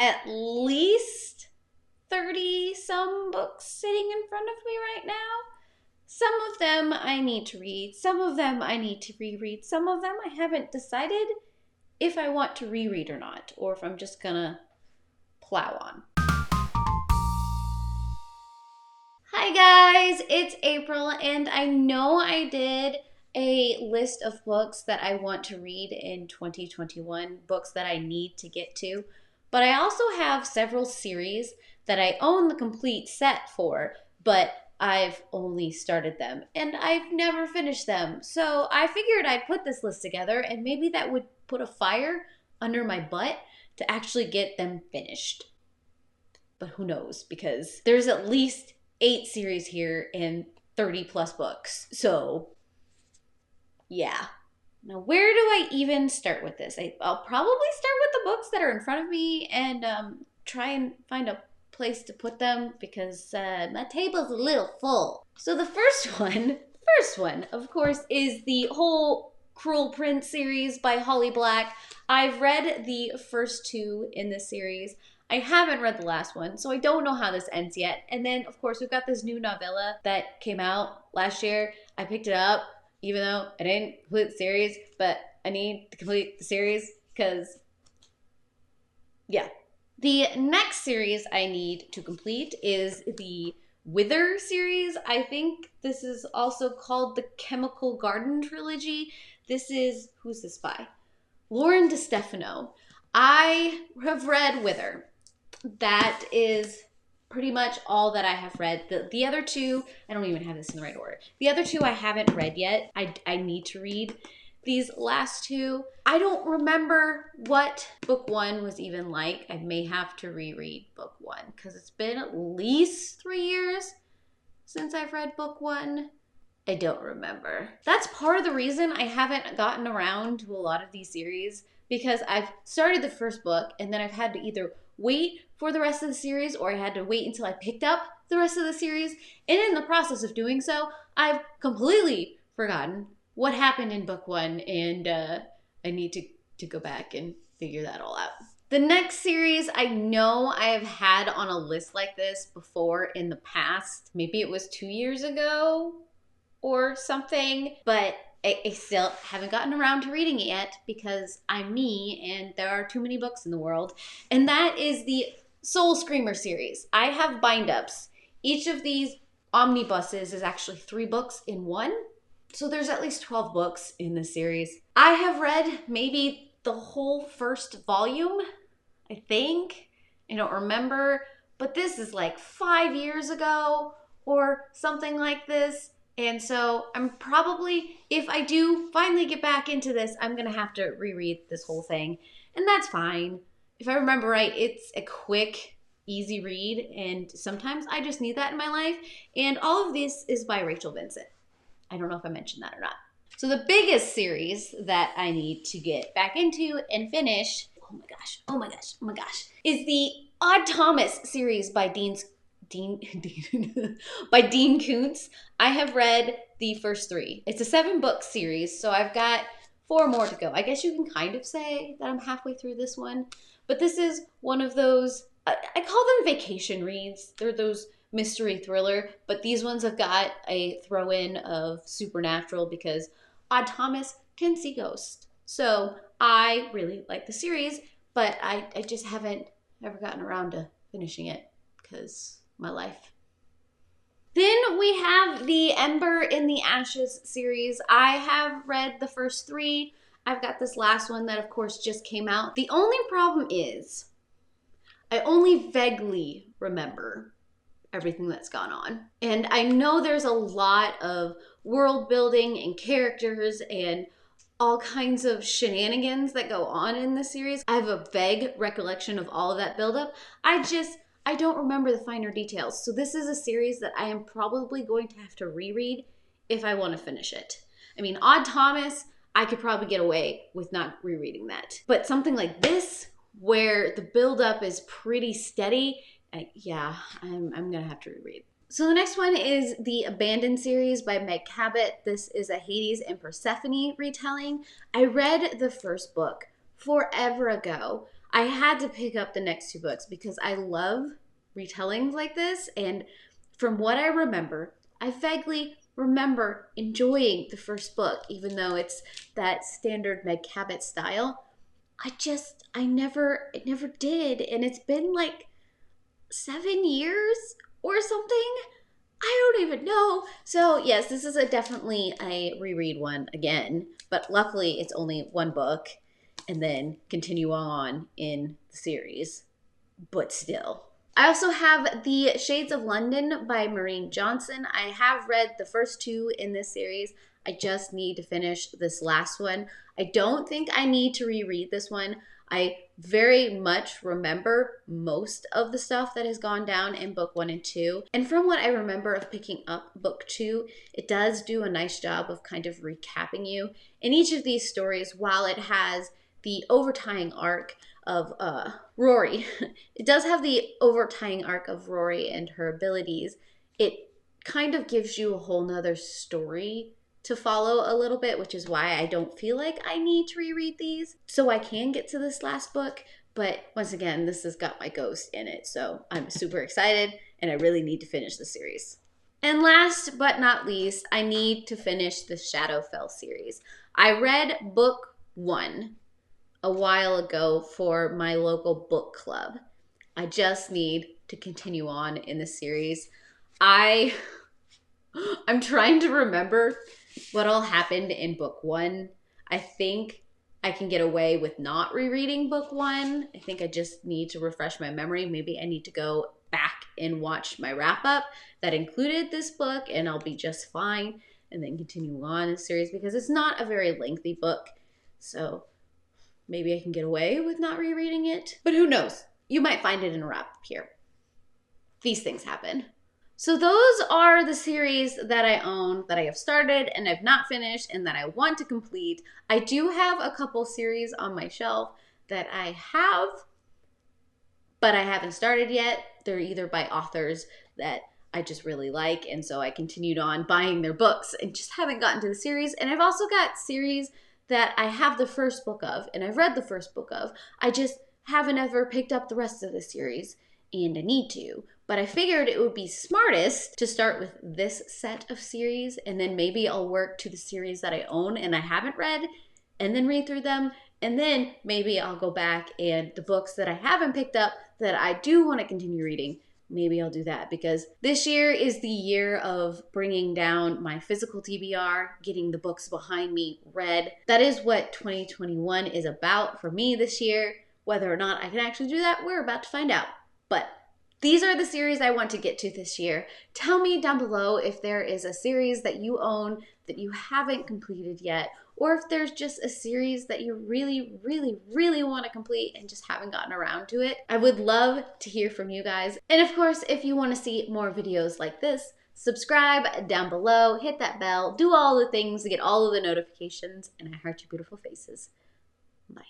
at least 30 some books sitting in front of me right now. Some of them I need to read. Some of them I need to reread. Some of them I haven't decided if I want to reread or not, or if I'm just gonna plow on. Hi guys, it's April, and I know I did a list of books that I want to read in 2021, books that I need to get to, but I also have several series that I own the complete set for, but I've only started them, and I've never finished them. So I figured I'd put this list together, and maybe that would put a fire under my butt to actually get them finished. But who knows, because there's at least 8 series here and 30 plus books. So yeah. Now, where do I even start with this? I'll probably start with the books that are in front of me and try and find a place to put them because my table's a little full. So the first one, of course, is the whole Cruel Prince series by Holly Black. I've read the first 2 in this series. I haven't read the last one, so I don't know how this ends yet. And then, of course, we've got this new novella that came out last year. I picked it up, even though I didn't complete the series, but I need to complete the series because, yeah. The next series I need to complete is the Wither series. I think this is also called the Chemical Garden trilogy. This is, who's this by? Lauren DeStefano. I have read Wither. That is pretty much all that I have read. The other 2, I don't even have this in the right order. The other 2 I haven't read yet. I need to read these last 2. I don't remember what book 1 was even like. I may have to reread book 1 because it's been at least 3 years since I've read book 1. I don't remember. That's part of the reason I haven't gotten around to a lot of these series, because I've started the first book and then I've had to either wait for the rest of the series or I had to wait until I picked up the rest of the series. And in the process of doing so, I've completely forgotten what happened in book 1, and I need to go back and figure that all out. The next series I know I have had on a list like this before in the past. Maybe it was 2 years ago or something, but I still haven't gotten around to reading it yet because I'm me and there are too many books in the world. And that is the Soul Screamer series. I have bind-ups. Each of these omnibuses is actually 3 books in one. So there's at least 12 books in this series. I have read maybe the whole first volume, I think. I don't remember, but this is like 5 years ago or something like this. And so I'm probably, if I do finally get back into this, I'm going to have to reread this whole thing. And that's fine. If I remember right, it's a quick, easy read. And sometimes I just need that in my life. And all of this is by Rachel Vincent. I don't know if I mentioned that or not. So the biggest series that I need to get back into and finish, oh my gosh, is the Odd Thomas series by Dean Koontz. I have read the first 3. It's a 7-book series, so I've got 4 more to go. I guess you can kind of say that I'm halfway through this one, but this is one of those, I call them vacation reads. They're those mystery thriller, but these ones have got a throw-in of supernatural because Odd Thomas can see ghosts. So I really like the series, but I just haven't ever gotten around to finishing it because my life. Then we have the Ember in the Ashes series. I have read the first 3. I've got this last one that, of course, just came out. The only problem is I only vaguely remember everything that's gone on. And I know there's a lot of world building and characters and all kinds of shenanigans that go on in this series. I have a vague recollection of all of that buildup. I don't remember the finer details. So this is a series that I am probably going to have to reread if I want to finish it. I mean, Odd Thomas, I could probably get away with not rereading that. But something like this, where the buildup is pretty steady, I'm gonna have to reread. So the next one is the Abandoned series by Meg Cabot. This is a Hades and Persephone retelling. I read the first book forever ago. I had to pick up the next two books because I love retellings like this. And from what I remember, I vaguely remember enjoying the first book, even though it's that standard Meg Cabot style. It never did. And it's been like 7 years or something. I don't even know. So yes, this is definitely a reread one again, but luckily it's only one book and then continue on in the series, but still. I also have The Shades of London by Maureen Johnson. I have read the first two in this series. I just need to finish this last one. I don't think I need to reread this one. I very much remember most of the stuff that has gone down in book 1 and 2. And from what I remember of picking up book 2, it does do a nice job of kind of recapping you. In each of these stories, while it has the overtying arc of Rory, it does have the overtying arc of Rory and her abilities. It kind of gives you a whole nother story to follow a little bit, which is why I don't feel like I need to reread these. So I can get to this last book, but once again, this has got my ghost in it, so I'm super excited and I really need to finish the series. And last but not least, I need to finish the Shadowfell series. I read book 1 a while ago for my local book club. I just need to continue on in the series. I'm trying to remember what all happened in book 1. I think I can get away with not rereading book 1. I think I just need to refresh my memory. Maybe I need to go back and watch my wrap up that included this book and I'll be just fine, and then continue on in the series because it's not a very lengthy book. So maybe I can get away with not rereading it, but who knows? You might find it in a wrap up here. These things happen. So those are the series that I own, that I have started and I've not finished and that I want to complete. I do have a couple series on my shelf that I have, but I haven't started yet. They're either by authors that I just really like, and so I continued on buying their books and just haven't gotten to the series. And I've also got series that I have the first book of and I've read the first book of. I just haven't ever picked up the rest of the series, and I need to. But I figured it would be smartest to start with this set of series, and then maybe I'll work to the series that I own and I haven't read, and then read through them, and then maybe I'll go back and the books that I haven't picked up that I do want to continue reading, maybe I'll do that, because this year is the year of bringing down my physical TBR, getting the books behind me read. That is what 2021 is about for me this year. Whether or not I can actually do that, we're about to find out. But these are the series I want to get to this year. Tell me down below if there is a series that you own that you haven't completed yet, or if there's just a series that you really, really, really want to complete and just haven't gotten around to it. I would love to hear from you guys. And of course, if you want to see more videos like this, subscribe down below, hit that bell, do all the things to get all of the notifications, and I heart your beautiful faces. Bye.